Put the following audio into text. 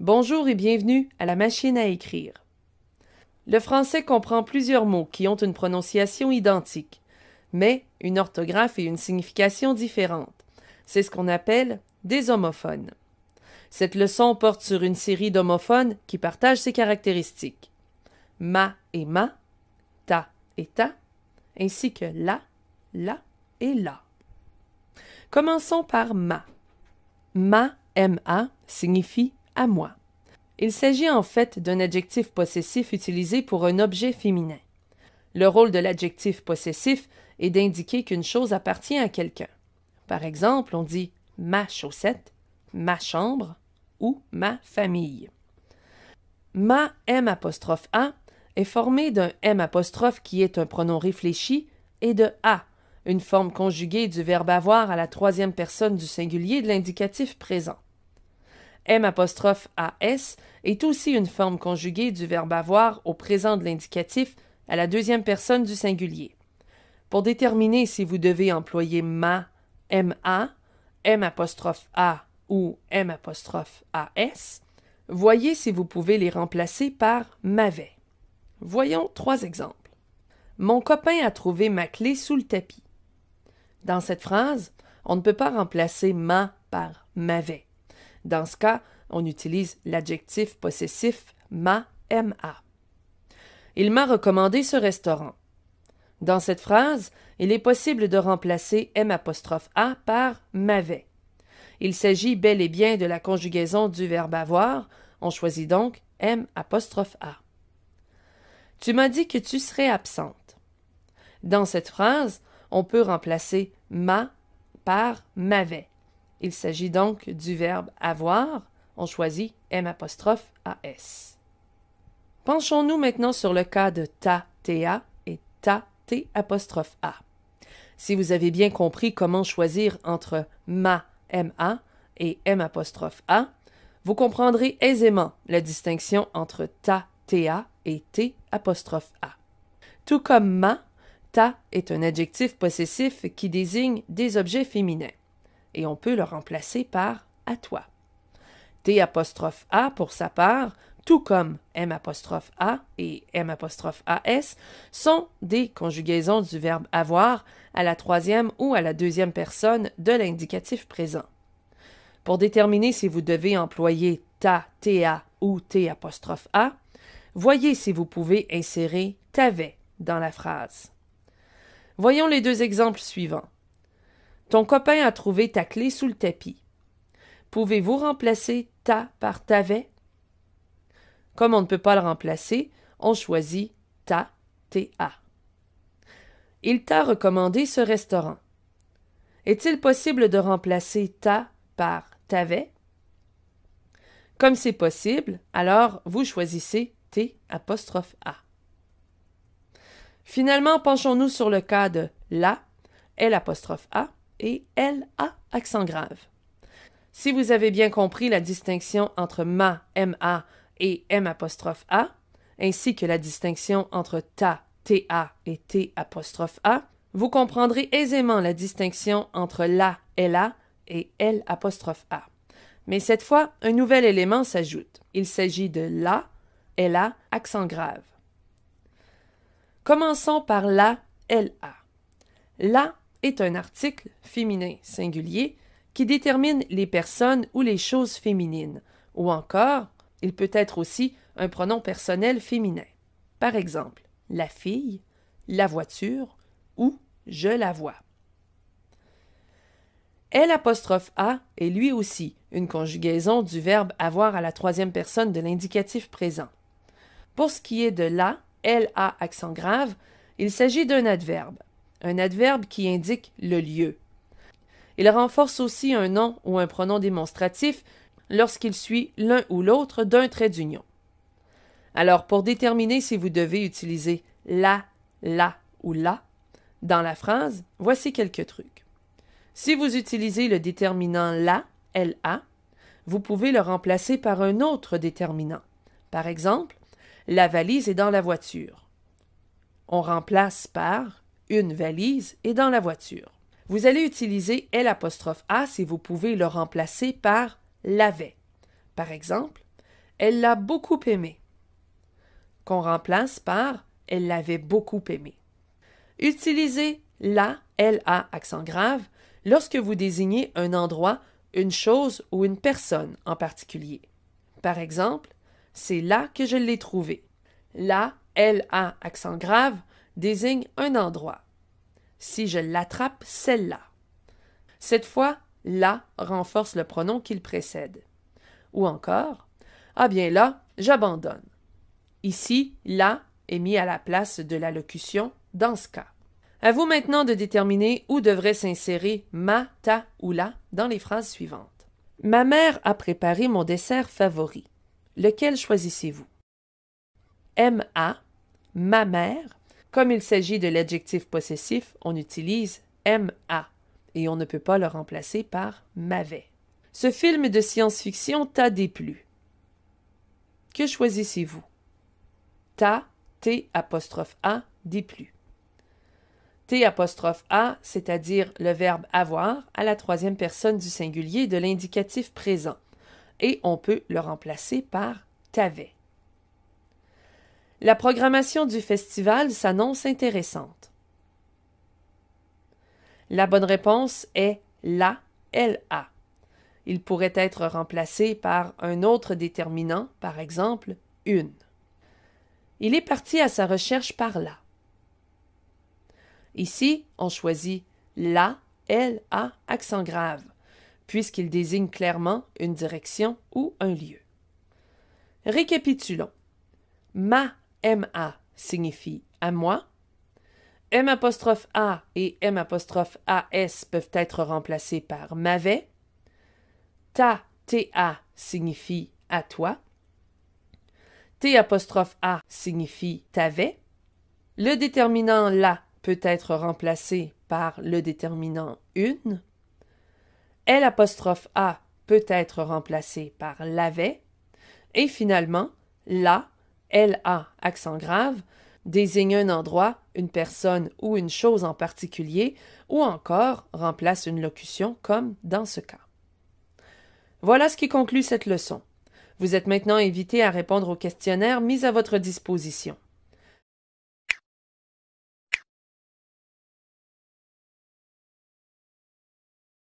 Bonjour et bienvenue à la machine à écrire. Le français comprend plusieurs mots qui ont une prononciation identique, mais une orthographe et une signification différentes. C'est ce qu'on appelle des homophones. Cette leçon porte sur une série d'homophones qui partagent ces caractéristiques. Ma et ma, ta et ta, ainsi que la et la. Commençons par ma. Ma, M-A, signifie à moi. Il s'agit en fait d'un adjectif possessif utilisé pour un objet féminin. Le rôle de l'adjectif possessif est d'indiquer qu'une chose appartient à quelqu'un. Par exemple, on dit ma chaussette, ma chambre ou ma famille. Ma M'(A) est formé d'un M' qui est un pronom réfléchi et de A, une forme conjuguée du verbe avoir à la troisième personne du singulier de l'indicatif présent. M'(AS) est aussi une forme conjuguée du verbe avoir au présent de l'indicatif à la deuxième personne du singulier. Pour déterminer si vous devez employer ma, MA, M'(A) ou M'(AS, voyez si vous pouvez les remplacer par m'avait. Voyons 3 exemples. Mon copain a trouvé ma clé sous le tapis. Dans cette phrase, on ne peut pas remplacer ma par m'avait. Dans ce cas, on utilise l'adjectif possessif ma. Il m'a recommandé ce restaurant. Dans cette phrase, il est possible de remplacer M'(A) par m'avait. Il s'agit bel et bien de la conjugaison du verbe avoir, on choisit donc M'(A). Tu m'as dit que tu serais absente. Dans cette phrase, on peut remplacer ma par m'avait. Il s'agit donc du verbe avoir, on choisit M'(AS). Penchons-nous maintenant sur le cas de ta, TA et ta, T'(A). Si vous avez bien compris comment choisir entre ma, MA et M'(A), vous comprendrez aisément la distinction entre ta, TA et T'(A). Tout comme ma, ta est un adjectif possessif qui désigne des objets féminins, et on peut le remplacer par à toi. T'(A) pour sa part, tout comme M'(A) et M'(AS, sont des conjugaisons du verbe avoir à la troisième ou à la deuxième personne de l'indicatif présent. Pour déterminer si vous devez employer ta, TA ou T'(A), voyez si vous pouvez insérer t'avais dans la phrase. Voyons les 2 exemples suivants. Ton copain a trouvé ta clé sous le tapis. Pouvez-vous remplacer ta par t'avais? Comme on ne peut pas le remplacer, on choisit ta, TA. Il t'a recommandé ce restaurant. Est-il possible de remplacer ta par t'avais? Comme c'est possible, alors vous choisissez T'(A). Finalement, penchons-nous sur le cas de la, L'A et LA accent grave. Si vous avez bien compris la distinction entre ma, MA et M'(A), ainsi que la distinction entre ta, TA et T'(A), vous comprendrez aisément la distinction entre la, LA et L'A'. Mais cette fois, un nouvel élément s'ajoute. Il s'agit de la, LA accent grave. Commençons par la, LA. La est un article féminin singulier qui détermine les personnes ou les choses féminines, ou encore, il peut être aussi un pronom personnel féminin. Par exemple, la fille, la voiture ou je la vois. L'A' est lui aussi une conjugaison du verbe avoir à la troisième personne de l'indicatif présent. Pour ce qui est de la, LA accent grave, il s'agit d'un adverbe qui indique le lieu. Il renforce aussi un nom ou un pronom démonstratif lorsqu'il suit l'un ou l'autre d'un trait d'union. Alors, pour déterminer si vous devez utiliser la ou la dans la phrase, voici quelques trucs. Si vous utilisez le déterminant la, LA, vous pouvez le remplacer par un autre déterminant. Par exemple, la valise est dans la voiture. On remplace par une valise est dans la voiture. Vous allez utiliser L'A si vous pouvez le remplacer par l'avait. Par exemple, Elle l'a beaucoup aimé, qu'on remplace par elle l'avait beaucoup aimé. Utilisez la, LA, accent grave, lorsque vous désignez un endroit, une chose ou une personne en particulier. Par exemple, c'est là que je l'ai trouvé. La, LA, accent grave, désigne un endroit. Si je l'attrape, celle-là. Cette fois, la renforce le pronom qui le précède. Ou encore, ah bien là, j'abandonne. Ici, la est mis à la place de la locution dans ce cas. À vous maintenant de déterminer où devrait s'insérer ma, ta ou la dans les phrases suivantes. Ma mère a préparé mon dessert favori. Lequel choisissez-vous? Ma mère. Comme il s'agit de l'adjectif possessif, on utilise ma et on ne peut pas le remplacer par m'avait. Ce film de science-fiction t'a déplu. Que choisissez-vous? T'-A, déplu. T'-A, c'est-à-dire le verbe avoir à la troisième personne du singulier de l'indicatif présent, et on peut le remplacer par t'avais. La programmation du festival s'annonce intéressante. La bonne réponse est la, LA. Il pourrait être remplacé par un autre déterminant, par exemple, une. Il est parti à sa recherche par là. Ici, on choisit la, LA, accent grave, puisqu'il désigne clairement une direction ou un lieu. Récapitulons. Ma signifie à moi. M''A et M''AS peuvent être remplacés par m'avait. Ta signifie à toi. T''A signifie t'avais. Le déterminant la peut être remplacé par le déterminant une. L''a peut être remplacé par l'avait. Et finalement, la, LA, accent grave, désigne un endroit, une personne ou une chose en particulier, ou encore remplace une locution comme dans ce cas. Voilà ce qui conclut cette leçon. Vous êtes maintenant invité à répondre aux questionnaires mis à votre disposition.